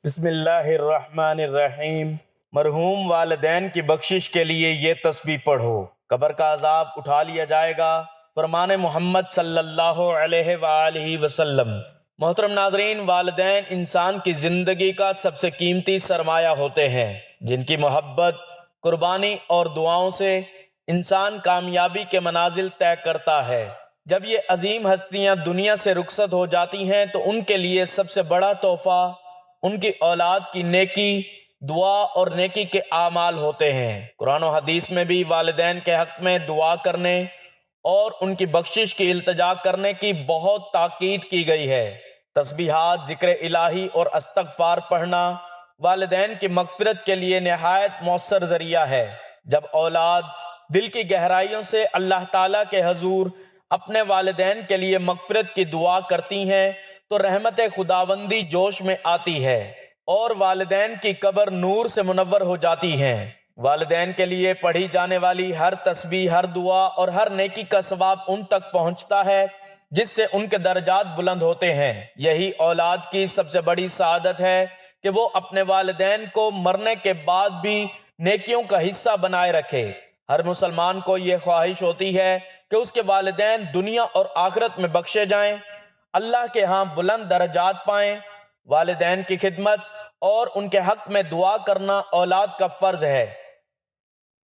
بسم اللہ الرحمن الرحیم۔ مرحوم والدین کی بخشش کے لیے یہ تسبیح پڑھو، قبر کا عذاب اٹھا لیا جائے گا۔ فرمان محمد صلی اللہ علیہ وآلہ وسلم۔ محترم ناظرین، والدین انسان کی زندگی کا سب سے قیمتی سرمایہ ہوتے ہیں، جن کی محبت، قربانی اور دعاؤں سے انسان کامیابی کے منازل طے کرتا ہے۔ جب یہ عظیم ہستیاں دنیا سے رخصت ہو جاتی ہیں تو ان کے لیے سب سے بڑا تحفہ ان کی اولاد کی نیکی، دعا اور نیکی کے اعمال ہوتے ہیں۔ قرآن و حدیث میں بھی والدین کے حق میں دعا کرنے اور ان کی بخشش کی التجا کرنے کی بہت تاکید کی گئی ہے۔ تسبیحات، ذکر الہی اور استغفار پڑھنا والدین کی مغفرت کے لیے نہایت مؤثر ذریعہ ہے۔ جب اولاد دل کی گہرائیوں سے اللہ تعالیٰ کے حضور اپنے والدین کے لیے مغفرت کی دعا کرتی ہیں تو رحمت خداوندی جوش میں آتی ہے اور والدین کی قبر نور سے منور ہو جاتی ہے۔ والدین کے لیے پڑھی جانے والی ہر تسبیح، ہر دعا اور ہر نیکی کا ثواب ان تک پہنچتا ہے جس سے ان کے درجات بلند ہوتے ہیں۔ یہی اولاد کی سب سے بڑی سعادت ہے کہ وہ اپنے والدین کو مرنے کے بعد بھی نیکیوں کا حصہ بنائے رکھے۔ ہر مسلمان کو یہ خواہش ہوتی ہے کہ اس کے والدین دنیا اور آخرت میں بخشے جائیں، اللہ کے ہاں بلند درجات پائیں۔ والدین کی خدمت اور ان کے حق میں دعا کرنا اولاد کا فرض ہے،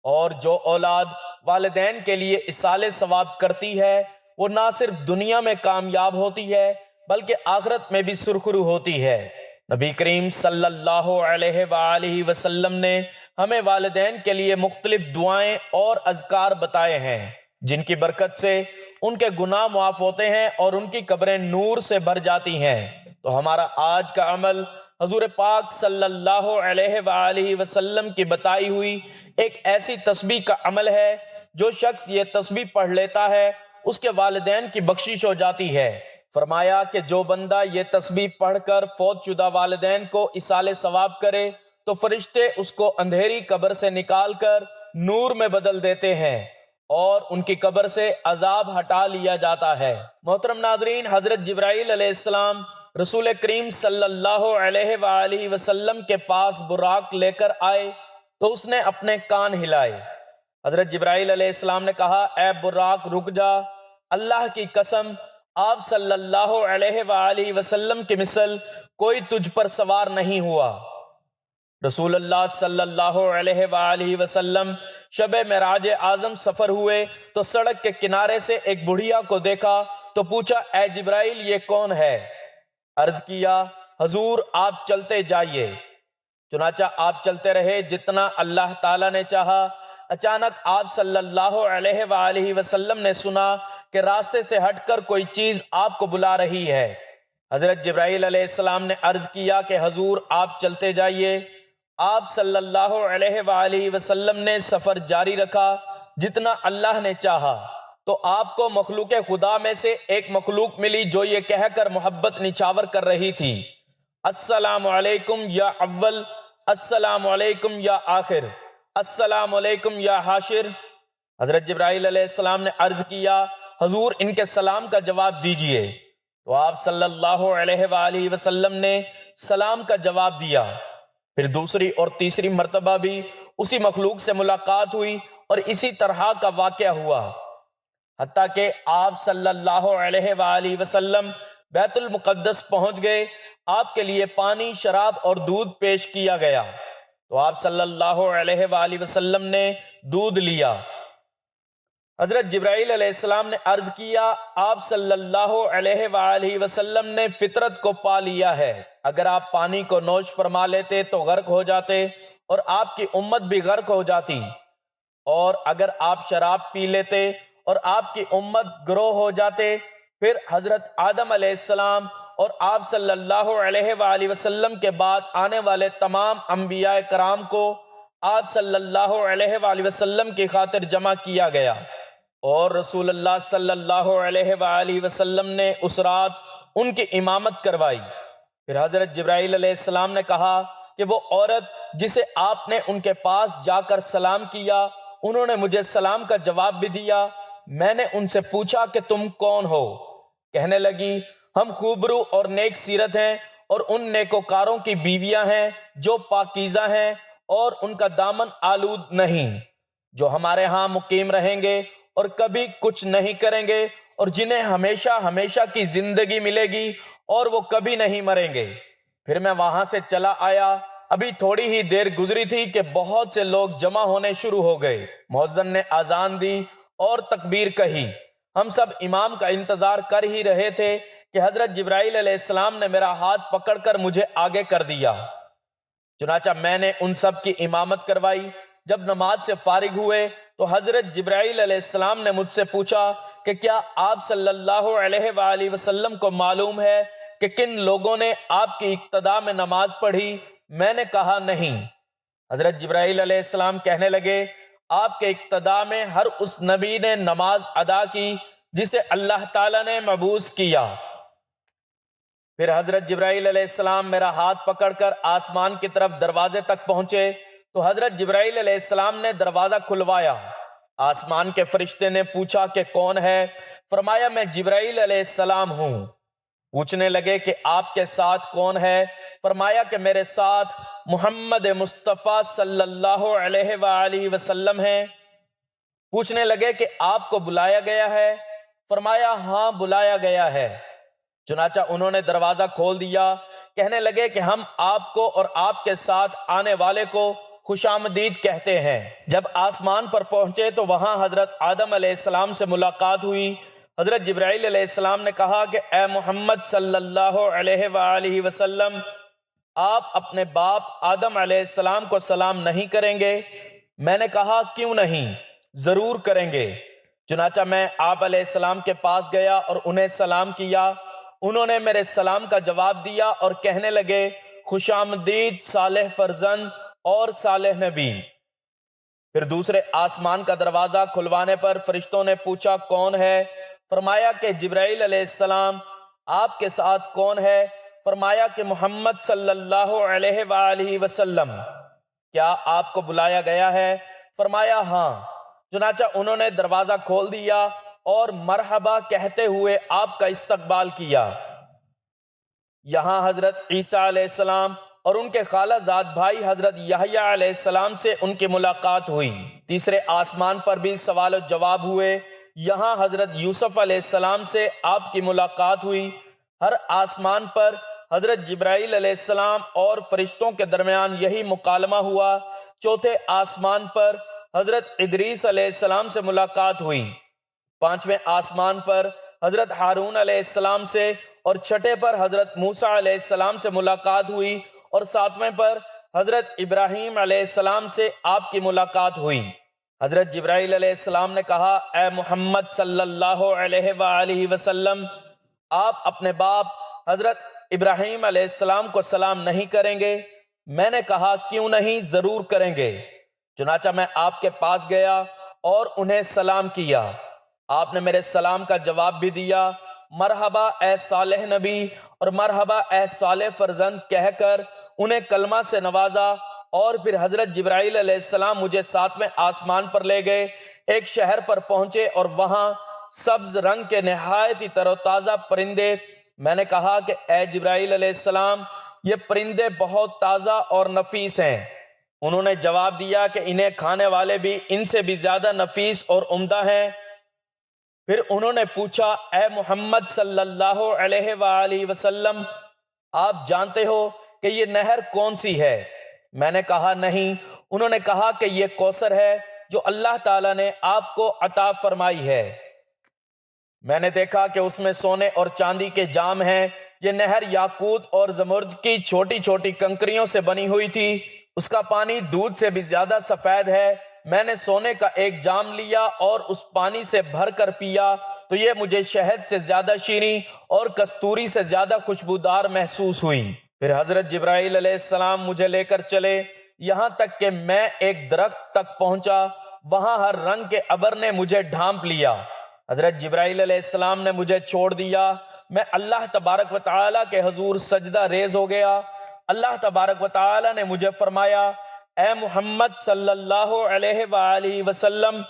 اور جو اولاد والدین کے لیے ایصال ثواب کرتی ہے وہ نہ صرف دنیا میں کامیاب ہوتی ہے بلکہ آخرت میں بھی سرخرو ہوتی ہے۔ نبی کریم صلی اللہ علیہ وآلہ وسلم نے ہمیں والدین کے لیے مختلف دعائیں اور اذکار بتائے ہیں جن کی برکت سے ان کے گناہ معاف ہوتے ہیں اور ان کی قبریں نور سے بھر جاتی ہیں۔ تو ہمارا آج کا عمل حضور پاک صلی اللہ علیہ وآلہ وسلم کی بتائی ہوئی ایک ایسی تسبیح کا عمل ہے۔ جو شخص یہ تسبیح پڑھ لیتا ہے اس کے والدین کی بخشش ہو جاتی ہے۔ فرمایا کہ جو بندہ یہ تسبیح پڑھ کر فوت شدہ والدین کو ایصال ثواب کرے تو فرشتے اس کو اندھیری قبر سے نکال کر نور میں بدل دیتے ہیں اور ان کی قبر سے عذاب ہٹا لیا جاتا ہے۔ محترم ناظرین، حضرت جبرائیل علیہ السلام رسول کریم صلی اللہ علیہ وآلہ وسلم کے پاس براق لے کر آئے تو اس نے اپنے کان ہلائے۔ حضرت جبرائیل علیہ السلام نے کہا، اے براق رک جا، اللہ کی قسم آپ صلی اللہ علیہ وآلہ وسلم کی مثل کوئی تجھ پر سوار نہیں ہوا۔ رسول اللہ صلی اللہ علیہ وآلہ وسلم شب معراج اعظم سفر ہوئے تو سڑک کے کنارے سے ایک بڑھیا کو دیکھا تو پوچھا، اے جبرائیل یہ کون ہے؟ عرض کیا، حضور آپ چلتے جائیے۔ چنانچہ آپ چلتے رہے جتنا اللہ تعالیٰ نے چاہا۔ اچانک آپ صلی اللہ علیہ وآلہ وسلم نے سنا کہ راستے سے ہٹ کر کوئی چیز آپ کو بلا رہی ہے۔ حضرت جبرائیل علیہ السلام نے عرض کیا کہ حضور آپ چلتے جائیے۔ آپ صلی اللہ علیہ وآلہ وسلم نے سفر جاری رکھا جتنا اللہ نے چاہا تو آپ کو مخلوق خدا میں سے ایک مخلوق ملی جو یہ کہہ کر محبت نچھاور کر رہی تھی، السلام علیکم یا اول، السلام علیکم یا آخر، السلام علیکم یا حاشر۔ حضرت جبرائیل علیہ السلام نے عرض کیا، حضور ان کے سلام کا جواب دیجئے۔ تو آپ صلی اللہ علیہ وآلہ وسلم نے سلام کا جواب دیا۔ پھر دوسری اور تیسری مرتبہ بھی اسی مخلوق سے ملاقات ہوئی اور اسی طرح کا واقعہ ہوا، حتیٰ کہ آپ صلی اللہ علیہ وآلہ وسلم بیت المقدس پہنچ گئے۔ آپ کے لیے پانی، شراب اور دودھ پیش کیا گیا تو آپ صلی اللہ علیہ وآلہ وسلم نے دودھ لیا۔ حضرت جبرائیل علیہ السلام نے عرض کیا، آپ صلی اللہ علیہ وآلہ وسلم نے فطرت کو پا لیا ہے، اگر آپ پانی کو نوش فرما لیتے تو غرق ہو جاتے اور آپ کی امت بھی غرق ہو جاتی، اور اگر آپ شراب پی لیتے اور آپ کی امت گروہ ہو جاتے۔ پھر حضرت آدم علیہ السلام اور آپ صلی اللہ علیہ وآلہ وسلم کے بعد آنے والے تمام انبیاء کرام کو آپ صلی اللہ علیہ وآلہ وسلم کی خاطر جمع کیا گیا، اور رسول اللہ صلی اللہ علیہ وآلہ وسلم نے اس رات ان کی امامت کروائی۔ پھر حضرت جبرائیل علیہ السلام نے کہا کہ وہ عورت جسے آپ نے ان کے پاس جا کر سلام کیا، انہوں نے مجھے سلام کا جواب بھی دیا۔ میں نے ان سے پوچھا کہ تم کون ہو؟ کہنے لگی، ہم خوبرو اور نیک سیرت ہیں اور ان نیکوکاروں کی بیویاں ہیں جو پاکیزہ ہیں اور ان کا دامن آلود نہیں، جو ہمارے ہاں مقیم رہیں گے اور کبھی کچھ نہیں کریں گے، اور جنہیں ہمیشہ ہمیشہ کی زندگی ملے گی اور وہ کبھی نہیں مریں گے۔ پھر میں وہاں سے چلا آیا۔ ابھی تھوڑی ہی دیر گزری تھی کہ بہت سے لوگ جمع ہونے شروع ہو گئے۔ مؤذن نے اذان دی اور تکبیر کہی۔ ہم سب امام کا انتظار کر ہی رہے تھے کہ حضرت جبرائیل علیہ السلام نے میرا ہاتھ پکڑ کر مجھے آگے کر دیا۔ چنانچہ میں نے ان سب کی امامت کروائی۔ جب نماز سے فارغ ہوئے تو حضرت جبرائیل علیہ السلام نے مجھ سے پوچھا کہ کیا آپ صلی اللہ علیہ وآلہ وسلم کو معلوم ہے کہ کن لوگوں نے آپ کی اقتداء میں نماز پڑھی؟ میں نے کہا نہیں۔ حضرت جبرائیل علیہ السلام کہنے لگے، آپ کے اقتداء میں ہر اس نبی نے نماز ادا کی جسے اللہ تعالیٰ نے مبعوث کیا۔ پھر حضرت جبرائیل علیہ السلام میرا ہاتھ پکڑ کر آسمان کی طرف دروازے تک پہنچے تو حضرت جبرائیل علیہ السلام نے دروازہ کھلوایا۔ آسمان کے فرشتے نے پوچھا کہ کون ہے؟ فرمایا میں جبرائیل علیہ السلام ہوں۔ پوچھنے لگے کہ آپ کے ساتھ کون ہے؟ فرمایا کہ میرے ساتھ محمد مصطفیٰ صلی اللہ علیہ وآلہ وسلم ہیں۔ پوچھنے لگے کہ آپ کو بلایا گیا ہے؟ فرمایا ہاں بلایا گیا ہے۔ چنانچہ انہوں نے دروازہ کھول دیا۔ کہنے لگے کہ ہم آپ کو اور آپ کے ساتھ آنے والے کو خوش آمدید کہتے ہیں۔ جب آسمان پر پہنچے تو وہاں حضرت آدم علیہ السلام سے ملاقات ہوئی۔ حضرت جبرائیل علیہ السلام نے کہا کہ اے محمد صلی اللہ علیہ وآلہ وسلم، آپ اپنے باپ آدم علیہ السلام کو سلام نہیں کریں گے؟ میں نے کہا کیوں نہیں، ضرور کریں گے۔ چنانچہ میں آپ علیہ السلام کے پاس گیا اور انہیں سلام کیا۔ انہوں نے میرے سلام کا جواب دیا اور کہنے لگے خوش آمدید صالح فرزند اور صالح نبی۔ پھر دوسرے آسمان کا دروازہ کھلوانے پر فرشتوں نے پوچھا کون ہے؟ فرمایا کہ جبرائیل علیہ السلام۔ آپ کے ساتھ کون ہے؟ فرمایا کہ محمد صلی اللہ علیہ وآلہ وسلم۔ کیا آپ کو بلایا گیا ہے؟ فرمایا ہاں۔ چنانچہ انہوں نے دروازہ کھول دیا اور مرحبا کہتے ہوئے آپ کا استقبال کیا۔ یہاں حضرت عیسیٰ علیہ السلام اور ان کے خالہ زاد بھائی حضرت یحییٰ علیہ السلام سے ان کی ملاقات ہوئی۔ تیسرے آسمان پر بھی سوال و جواب ہوئے۔ یہاں حضرت یوسف علیہ السلام سے آپ کی ملاقات ہوئی۔ ہر آسمان پر حضرت جبرائیل علیہ السلام اور فرشتوں کے درمیان یہی مکالمہ ہوا۔ چوتھے آسمان پر حضرت ادریس علیہ السلام سے ملاقات ہوئی۔ پانچویں آسمان پر حضرت ہارون علیہ السلام سے اور چھٹے پر حضرت موسیٰ علیہ السلام سے ملاقات ہوئی اور ساتویں پر حضرت ابراہیم علیہ السلام سے آپ کی ملاقات ہوئی۔ حضرت جبرائیل علیہ السلام نے کہا اے محمد صلی اللہ علیہ وآلہ وسلم، آپ اپنے باپ حضرت ابراہیم علیہ السلام کو سلام نہیں کریں گے؟ میں نے کہا کیوں نہیں، ضرور کریں گے۔ چنانچہ میں آپ کے پاس گیا اور انہیں سلام کیا۔ آپ نے میرے سلام کا جواب بھی دیا۔ مرحبا اے صالح نبی اور مرحبا اے صالح فرزند کہہ کر انہیں کلمہ سے نوازا، اور پھر حضرت جبرائیل علیہ السلام مجھے ساتویں آسمان پر لے گئے۔ ایک شہر پر پہنچے اور وہاں سبز رنگ کے نہایت ہی تر و تازہ پرندے۔ میں نے کہا کہ اے جبرائیل علیہ السلام، یہ پرندے بہت تازہ اور نفیس ہیں۔ انہوں نے جواب دیا کہ انہیں کھانے والے بھی ان سے بھی زیادہ نفیس اور عمدہ ہیں۔ پھر انہوں نے پوچھا اے محمد صلی اللہ علیہ وآلہ وسلم، آپ جانتے ہو کہ یہ نہر کون سی ہے؟ میں نے کہا نہیں۔ انہوں نے کہا کہ یہ کوثر ہے جو اللہ تعالیٰ نے آپ کو عطا فرمائی ہے۔ میں نے دیکھا کہ اس میں سونے اور چاندی کے جام ہیں۔ یہ نہر یاقوت اور زمرد کی چھوٹی چھوٹی کنکریوں سے بنی ہوئی تھی۔ اس کا پانی دودھ سے بھی زیادہ سفید ہے۔ میں نے سونے کا ایک جام لیا اور اس پانی سے بھر کر پیا تو یہ مجھے شہد سے زیادہ شیریں اور کستوری سے زیادہ خوشبودار محسوس ہوئی۔ پھر حضرت جبرائیل علیہ السلام مجھے لے کر چلے، یہاں تک کہ میں ایک درخت تک پہنچا۔ وہاں ہر رنگ کے ابر نے مجھے ڈھانپ لیا۔ حضرت جبرائیل علیہ السلام نے مجھے چھوڑ دیا۔ میں اللہ تبارک و تعالیٰ کے حضور سجدہ ریز ہو گیا۔ اللہ تبارک و تعالیٰ نے مجھے فرمایا اے محمد صلی اللہ علیہ وآلہ وسلم،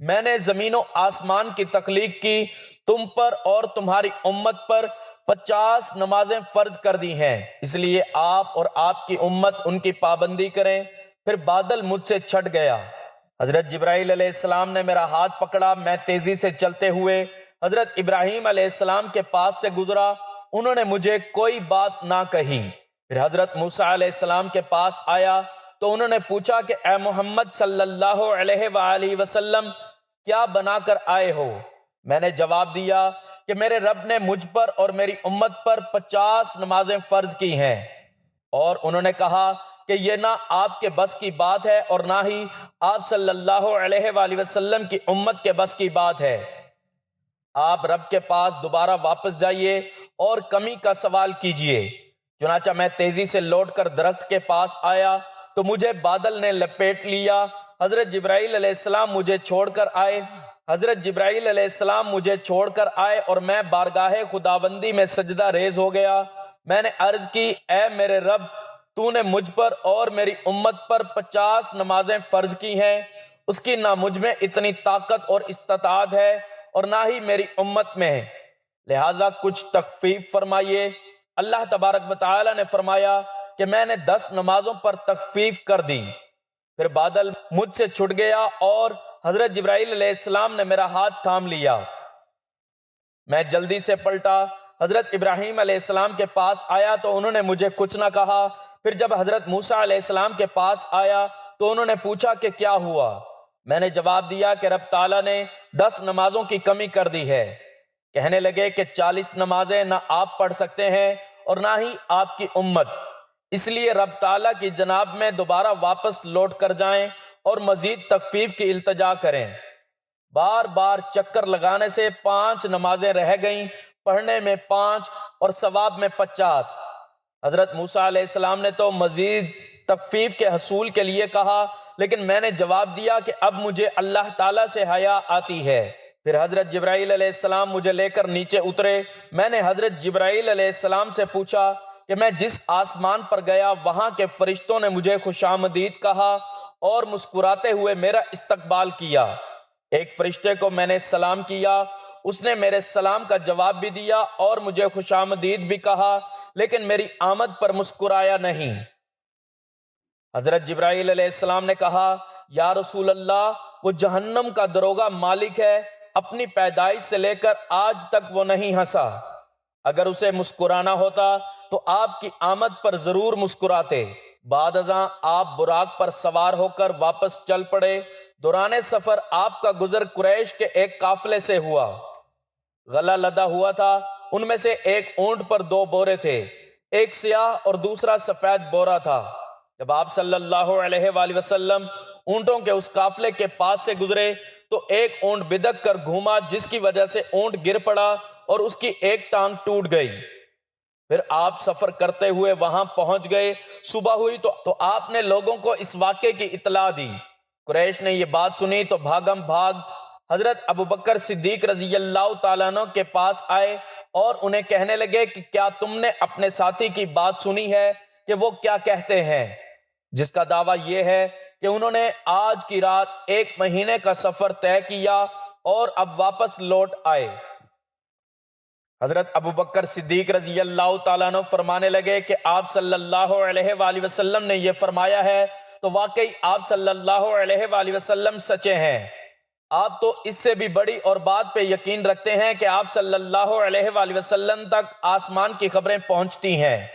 میں نے زمین و آسمان کی تخلیق کی، تم پر اور تمہاری امت پر 50 نمازیں فرض کر دی ہیں، اس لیے آپ اور آپ کی امت ان کی پابندی کریں۔ پھر بادل مجھ سے چھٹ گیا۔ حضرت جبرائیل علیہ السلام نے میرا ہاتھ پکڑا، میں تیزی سے چلتے ہوئے حضرت ابراہیم علیہ السلام کے پاس سے گزرا، انہوں نے مجھے کوئی بات نہ کہی۔ پھر حضرت موسیٰ علیہ السلام کے پاس آیا تو انہوں نے پوچھا کہ اے محمد صلی اللہ علیہ وآلہ وسلم کیا بنا کر آئے ہو؟ میں نے جواب دیا کہ میرے رب نے مجھ پر اور میری امت پر 50 نمازیں فرض کی ہیں، اور انہوں نے کہا کہ یہ نہ آپ کے بس کی بات ہے اور نہ ہی آپ صلی اللہ علیہ وآلہ وسلم کی امت کے بس کی بات ہے۔ آپ رب کے پاس دوبارہ واپس جائیے اور کمی کا سوال کیجئے۔ چنانچہ میں تیزی سے لوٹ کر درخت کے پاس آیا تو مجھے بادل نے لپیٹ لیا۔ حضرت جبرائیل علیہ السلام مجھے چھوڑ کر آئے اور میں بارگاہ خداوندی میں سجدہ ریز ہو گیا۔ میں نے عرض کی اے میرے رب، تو نے مجھ پر اور میری امت پر 50 نمازیں فرض کی ہیں، اس کی نہ مجھ میں اتنی طاقت اور استطاعت ہے اور نہ ہی میری امت میں ہے، لہٰذا کچھ تخفیف فرمائیے۔ اللہ تبارک و تعالی نے فرمایا کہ میں نے 10 نمازوں پر تخفیف کر دی۔ پھر بادل مجھ سے چھٹ گیا اور حضرت جبرائیل علیہ السلام نے میرا ہاتھ تھام لیا۔ میں جلدی سے پلٹا، حضرت ابراہیم علیہ السلام کے پاس آیا تو انہوں نے مجھے کچھ نہ کہا۔ پھر جب حضرت موسیٰ علیہ السلام کے پاس آیا تو انہوں نے پوچھا کہ کیا ہوا؟ میں نے جواب دیا کہ رب تعالیٰ نے 10 نمازوں کی کمی کر دی ہے۔ کہنے لگے کہ 40 نمازیں نہ آپ پڑھ سکتے ہیں اور نہ ہی آپ کی امت، اس لیے رب تعالیٰ کی جناب میں دوبارہ واپس لوٹ کر جائیں اور مزید تخفیف کی التجا کریں۔ بار بار چکر لگانے سے 5 نمازیں رہ گئیں، پڑھنے میں 5 اور ثواب میں 50۔ حضرت موسیٰ علیہ السلام نے تو مزید تخفیف کے حصول کے لیے کہا، لیکن میں نے جواب دیا کہ اب مجھے اللہ تعالیٰ سے حیا آتی ہے۔ پھر حضرت جبرائیل علیہ السلام مجھے لے کر نیچے اترے۔ میں نے حضرت جبرائیل علیہ السلام سے پوچھا کہ میں جس آسمان پر گیا وہاں کے فرشتوں نے مجھے خوش آمدید کہا اور مسکراتے ہوئے میرا استقبال کیا۔ ایک فرشتے کو میں نے سلام کیا، اس نے میرے سلام کا جواب بھی دیا اور مجھے خوش آمدید بھی کہا، لیکن میری آمد پر مسکرایا نہیں۔ حضرت جبرائیل علیہ السلام نے کہا یا رسول اللہ، وہ جہنم کا دروغہ مالک ہے، اپنی پیدائش سے لے کر آج تک وہ نہیں ہنسا۔ اگر اسے مسکرانا ہوتا تو آپ کی آمد پر ضرور مسکراتے۔ بعد ازاں آپ براق پر سوار ہو کر واپس چل پڑے۔ دوران سفر آپ کا گزر قریش کے ایک قافلے سے ہوا۔ غلہ لدا ہوا تھا، ان میں سے ایک اونٹ پر 2 بورے تھے، ایک سیاہ اور دوسرا سفید بورا تھا۔ جب آپ صلی اللہ علیہ وآلہ وسلم اونٹوں کے اس قافلے کے پاس سے گزرے تو ایک اونٹ بدک کر گھوما، جس کی وجہ سے اونٹ گر پڑا اور اس کی ایک ٹانگ ٹوٹ گئی۔ پھر آپ سفر کرتے ہوئے وہاں پہنچ گئے۔ صبح ہوئی تو آپ نے لوگوں کو اس واقعے کی اطلاع دی۔ قریش نے یہ بات سنی تو بھاگم بھاگ حضرت ابوبکر صدیق رضی اللہ تعالیٰ عنہ کے پاس آئے اور انہیں کہنے لگے کہ کیا تم نے اپنے ساتھی کی بات سنی ہے کہ وہ کیا کہتے ہیں، جس کا دعویٰ یہ ہے کہ انہوں نے آج کی رات 1 مہینے کا سفر طے کیا اور اب واپس لوٹ آئے۔ حضرت ابوبکر صدیق رضی اللہ تعالیٰ عنہ فرمانے لگے کہ آپ صلی اللہ علیہ وآلہ وسلم نے یہ فرمایا ہے تو واقعی آپ صلی اللہ علیہ وآلہ وسلم سچے ہیں۔ آپ تو اس سے بھی بڑی اور بات پہ یقین رکھتے ہیں کہ آپ صلی اللہ علیہ وآلہ وسلم تک آسمان کی خبریں پہنچتی ہیں۔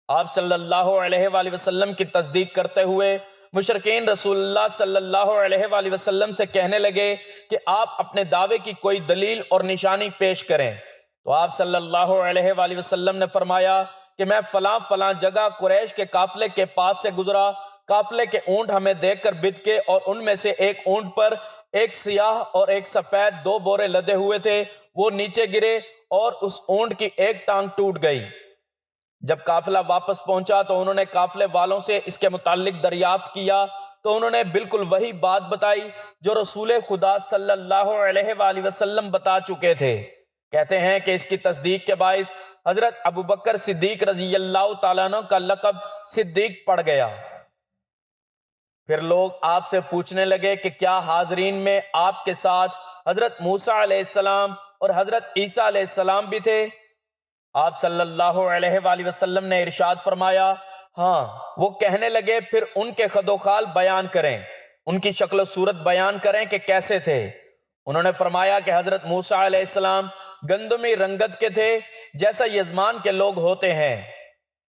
آپ صلی اللہ علیہ وآلہ وسلم کی تصدیق کرتے ہوئے مشرکین رسول اللہ صلی اللہ علیہ وآلہ وسلم سے کہنے لگے کہ آپ اپنے دعوے کی کوئی دلیل اور نشانی پیش کریں۔ تو آپ صلی اللہ علیہ وآلہ وسلم نے فرمایا کہ میں فلاں فلاں جگہ قریش کے قافلے کے پاس سے گزرا، قافلے کے اونٹ ہمیں دیکھ کر بد کے، اور ان میں سے ایک اونٹ پر ایک سیاہ اور ایک سفید 2 بورے لدے ہوئے تھے، وہ نیچے گرے اور اس اونٹ کی ایک ٹانگ ٹوٹ گئی۔ جب قافلہ واپس پہنچا تو انہوں نے قافلے والوں سے اس کے متعلق دریافت کیا تو انہوں نے بالکل وہی بات بتائی جو رسول خدا صلی اللہ علیہ وآلہ وسلم بتا چکے تھے۔ کہتے ہیں کہ اس کی تصدیق کے باعث حضرت ابوبکر صدیق رضی اللہ تعالیٰ عنہ کا لقب صدیق پڑ گیا۔ پھر لوگ آپ سے پوچھنے لگے کہ کیا حاضرین میں آپ کے ساتھ حضرت موسیٰ علیہ السلام اور حضرت عیسیٰ علیہ السلام بھی تھے؟ آپ صلی اللہ علیہ وآلہ وسلم نے ارشاد فرمایا، ہاں وہ کہنے لگے پھر ان کے خد و خال بیان کریں، ان کی شکل و صورت بیان کریں کہ کیسے تھے۔ انہوں نے فرمایا کہ حضرت موسیٰ علیہ السلام گندمی رنگت کے تھے جیسا یزمان کے لوگ ہوتے ہیں،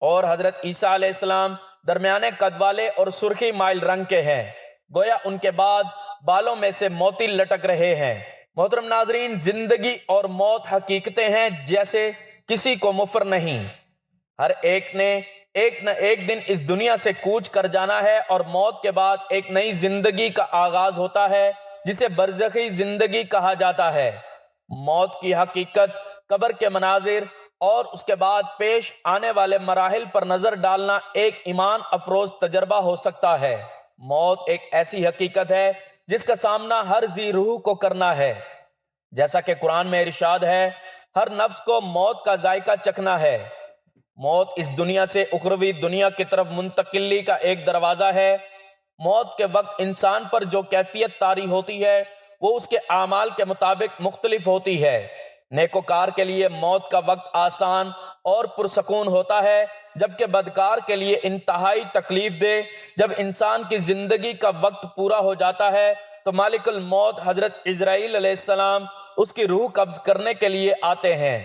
اور حضرت عیسیٰ علیہ السلام درمیانے قد والے اور سرخی مائل رنگ کے ہیں، گویا ان کے بعد بالوں میں سے موتی لٹک رہے ہیں۔ محترم ناظرین، زندگی اور موت حقیقتیں ہیں جیسے کسی کو مفر نہیں۔ ہر ایک نے ایک نہ ایک دن اس دنیا سے کوچ کر جانا ہے، اور موت کے بعد ایک نئی زندگی کا آغاز ہوتا ہے جسے برزخی زندگی کہا جاتا ہے۔ موت کی حقیقت، قبر کے مناظر اور اس کے بعد پیش آنے والے مراحل پر نظر ڈالنا ایک ایمان افروز تجربہ ہو سکتا ہے۔ موت ایک ایسی حقیقت ہے جس کا سامنا ہر ذی روح کو کرنا ہے، جیسا کہ قرآن میں ارشاد ہے، ہر نفس کو موت کا ذائقہ چکھنا ہے۔ موت اس دنیا سے اخروی دنیا کی طرف منتقلی کا ایک دروازہ ہے۔ موت کے وقت انسان پر جو کیفیت طاری ہوتی ہے وہ اس کے اعمال کے مطابق مختلف ہوتی ہے۔ نیکوکار کے لیے موت کا وقت آسان اور پرسکون ہوتا ہے، جبکہ بدکار کے لیے انتہائی تکلیف دہ۔ جب انسان کی زندگی کا وقت پورا ہو جاتا ہے تو مالک الموت حضرت عزرائیل علیہ السلام اس کی روح قبض کرنے کے لیے آتے ہیں۔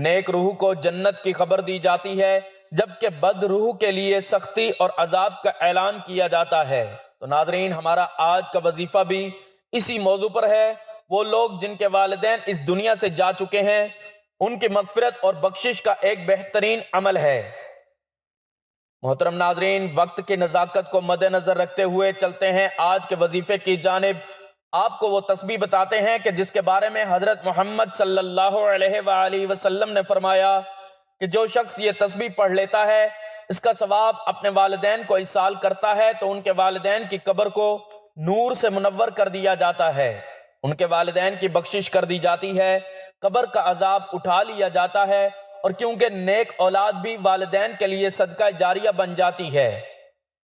نیک روح کو جنت کی خبر دی جاتی ہے، جبکہ بد روح کے لیے سختی اور عذاب کا اعلان کیا جاتا ہے۔ تو ناظرین، ہمارا آج کا وظیفہ بھی اسی موضوع پر ہے۔ وہ لوگ جن کے والدین اس دنیا سے جا چکے ہیں، ان کی مغفرت اور بخشش کا ایک بہترین عمل ہے۔ محترم ناظرین، وقت کی نزاکت کو مد نظر رکھتے ہوئے چلتے ہیں آج کے وظیفے کی جانب۔ آپ کو وہ تسبیح بتاتے ہیں کہ جس کے بارے میں حضرت محمد صلی اللہ علیہ وآلہ وسلم نے فرمایا کہ جو شخص یہ تسبیح پڑھ لیتا ہے، اس کا ثواب اپنے والدین کو ایصال کرتا ہے تو ان کے والدین کی قبر کو نور سے منور کر دیا جاتا ہے، ان کے والدین کی بخشش کر دی جاتی ہے، قبر کا عذاب اٹھا لیا جاتا ہے، اور کیونکہ نیک اولاد بھی والدین کے لیے صدقہ جاریہ بن جاتی ہے۔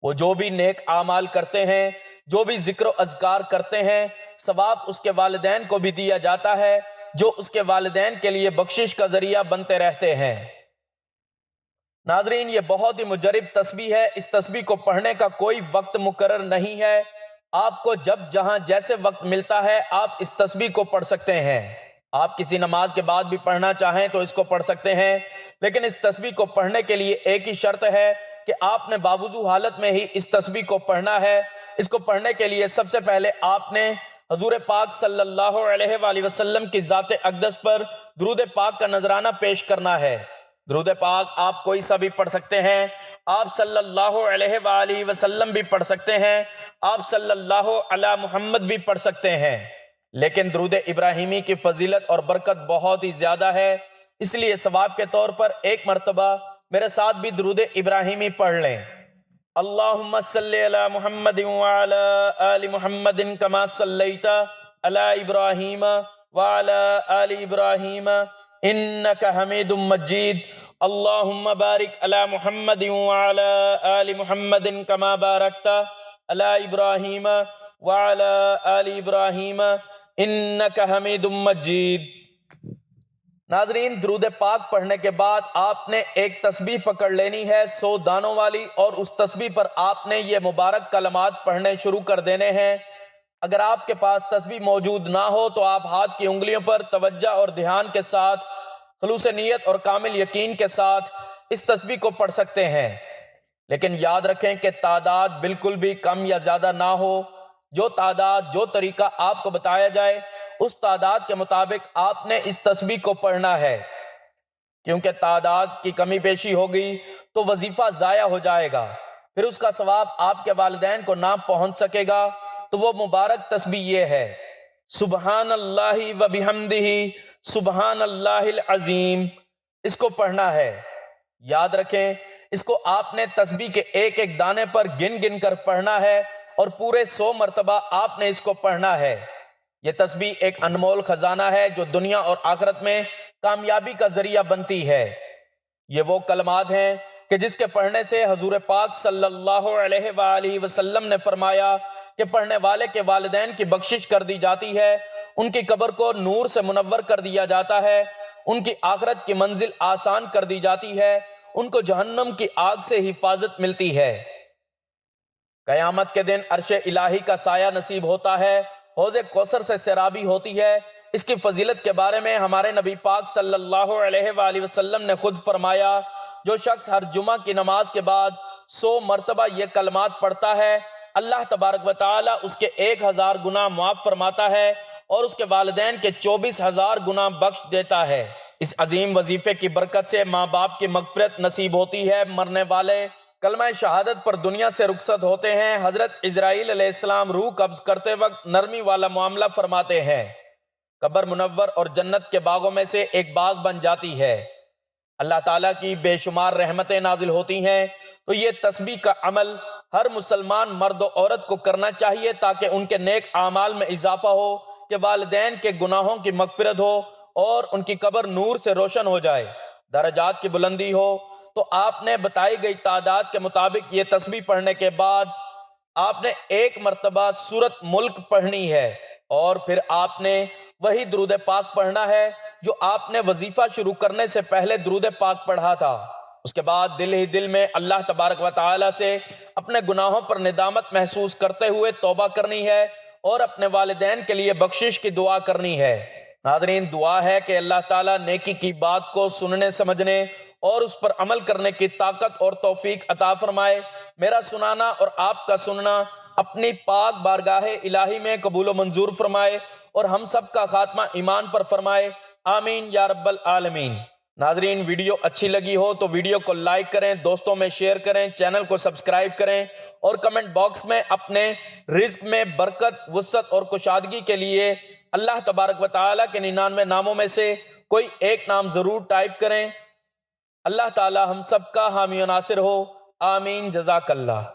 وہ جو بھی نیک اعمال کرتے ہیں، جو بھی ذکر و اذکار کرتے ہیں، ثواب اس کے والدین کو بھی دیا جاتا ہے، جو اس کے والدین کے لیے بخشش کا ذریعہ بنتے رہتے ہیں۔ ناظرین، یہ بہت ہی مجرب تسبیح ہے۔ اس تسبیح کو پڑھنے کا کوئی وقت مقرر نہیں ہے، آپ کو جب جہاں جیسے وقت ملتا ہے آپ اس تسبیح کو پڑھ سکتے ہیں۔ آپ کسی نماز کے بعد بھی پڑھنا چاہیں تو اس کو پڑھ سکتے ہیں، لیکن اس تسبیح کو پڑھنے کے لیے ایک ہی شرط ہے کہ آپ نے باوضو حالت میں ہی اس تسبیح کو پڑھنا ہے۔ اس کو پڑھنے کے لیے سب سے پہلے آپ نے حضور پاک صلی اللہ علیہ وآلہ وسلم کی ذات اقدس پر درود پاک کا نذرانہ پیش کرنا ہے۔ درود پاک آپ کوئی سا بھی پڑھ سکتے ہیں، آپ صلی اللہ علیہ وآلہ وسلم بھی پڑھ سکتے ہیں، آپ صلی اللہ علی محمد بھی پڑھ سکتے ہیں، لیکن درود ابراہیمی کی فضیلت اور برکت بہت ہی زیادہ ہے، اس لیے ثواب کے طور پر ایک مرتبہ میرے ساتھ بھی درود ابراہیمی پڑھ لیں۔ اللہم صلی علی محمد وعلی آل محمد کما صلیت علی ابراہیم وعلی آل ابراہیم انک حمید مجید۔ اللہم بارک علی محمد وعلی آل محمد کما بارکت علی ابراہیم وعلی آل ابراہیم انک حمید مجید۔ ناظرین، درود پاک پڑھنے کے بعد آپ نے ایک تسبیح پکڑ لینی ہے 100 دانوں والی، اور اس تسبیح پر آپ نے یہ مبارک کلمات پڑھنے شروع کر دینے ہیں۔ اگر آپ کے پاس تسبیح موجود نہ ہو تو آپ ہاتھ کی انگلیوں پر توجہ اور دھیان کے ساتھ، خلوص نیت اور کامل یقین کے ساتھ اس تسبیح کو پڑھ سکتے ہیں، لیکن یاد رکھیں کہ تعداد بالکل بھی کم یا زیادہ نہ ہو۔ جو تعداد، جو طریقہ آپ کو بتایا جائے اس تعداد کے مطابق آپ نے اس تسبیح کو پڑھنا ہے، کیونکہ تعداد کی کمی بیشی ہوگی تو وظیفہ ضائع ہو جائے گا، پھر اس کا ثواب آپ کے والدین کو نہ پہنچ سکے گا۔ تو وہ مبارک تسبیح یہ ہے، سبحان اللہ و بحمدہ سبحان اللہ العظیم۔ اس کو پڑھنا ہے، یاد رکھیں اس کو آپ نے تسبیح کے ایک ایک دانے پر گن گن کر پڑھنا ہے، اور پورے 100 مرتبہ آپ نے اس کو پڑھنا ہے۔ یہ تسبیح ایک انمول خزانہ ہے جو دنیا اور آخرت میں کامیابی کا ذریعہ بنتی ہے۔ یہ وہ کلمات ہیں کہ جس کے پڑھنے سے حضور پاک صلی اللہ علیہ وآلہ وسلم نے فرمایا کہ پڑھنے والے کے والدین کی بخشش کر دی جاتی ہے، ان کی قبر کو نور سے منور کر دیا جاتا ہے، ان کی آخرت کی منزل آسان کر دی جاتی ہے، ان کو جہنم کی آگ سے حفاظت ملتی ہے۔ قیامت کے دن عرش الہی کا سایہ نصیب ہوتا ہے، حوض کوثر سے سیرابی ہوتی ہے۔ اس کی فضیلت کے بارے میں ہمارے نبی پاک صلی اللہ علیہ وآلہ وسلم نے خود فرمایا، جو شخص ہر جمعہ کی نماز کے بعد 100 مرتبہ یہ کلمات پڑھتا ہے، اللہ تبارک و تعالی اس کے 1000 گناہ معاف فرماتا ہے اور اس کے والدین کے 24,000 گناہ بخش دیتا ہے۔ اس عظیم وظیفے کی برکت سے ماں باپ کی مغفرت نصیب ہوتی ہے۔ مرنے والے کلمہ شہادت پر دنیا سے رخصت ہوتے ہیں۔ حضرت اسرائیل علیہ السلام روح قبض کرتے وقت نرمی والا معاملہ فرماتے ہیں۔ قبر منور اور جنت کے باغوں میں سے ایک باغ بن جاتی ہے۔ اللہ تعالیٰ کی بے شمار رحمتیں نازل ہوتی ہیں۔ تو یہ تسبیح کا عمل ہر مسلمان مرد و عورت کو کرنا چاہیے تاکہ ان کے نیک اعمال میں اضافہ ہو، کہ والدین کے گناہوں کی مغفرت ہو اور ان کی قبر نور سے روشن ہو جائے، درجات کی بلندی ہو۔ تو آپ نے بتائی گئی تعداد کے مطابق یہ تسبیح پڑھنے کے بعد آپ نے 1 مرتبہ سورۃ ملک پڑھنی ہے، اور پھر آپ نے وہی درود پاک پڑھنا ہے جو آپ نے وظیفہ شروع کرنے سے پہلے درود پاک پڑھا تھا۔ اس کے بعد دل ہی دل میں اللہ تبارک و تعالی سے اپنے گناہوں پر ندامت محسوس کرتے ہوئے توبہ کرنی ہے اور اپنے والدین کے لیے بخشش کی دعا کرنی ہے۔ ناظرین، دعا ہے کہ اللہ تعالیٰ نیکی کی بات کو سننے سمجھنے اور اس پر عمل کرنے کی طاقت اور توفیق عطا فرمائے۔ میرا سنانا اور آپ کا سننا اپنی پاک بارگاہ الہی میں قبول و منظور فرمائے اور ہم سب کا خاتمہ ایمان پر فرمائے، آمین یا رب العالمین۔ ناظرین، ویڈیو اچھی لگی ہو تو ویڈیو کو لائک کریں، دوستوں میں شیئر کریں، چینل کو سبسکرائب کریں اور کمنٹ باکس میں اپنے رزق میں برکت، وسعت اور کشادگی کے لیے اللہ تبارک و تعالیٰ کے 99 ناموں میں سے کوئی ایک نام ضرور ٹائپ کریں۔ اللہ تعالیٰ ہم سب کا حامی و ناصر ہو، آمین، جزاک اللہ۔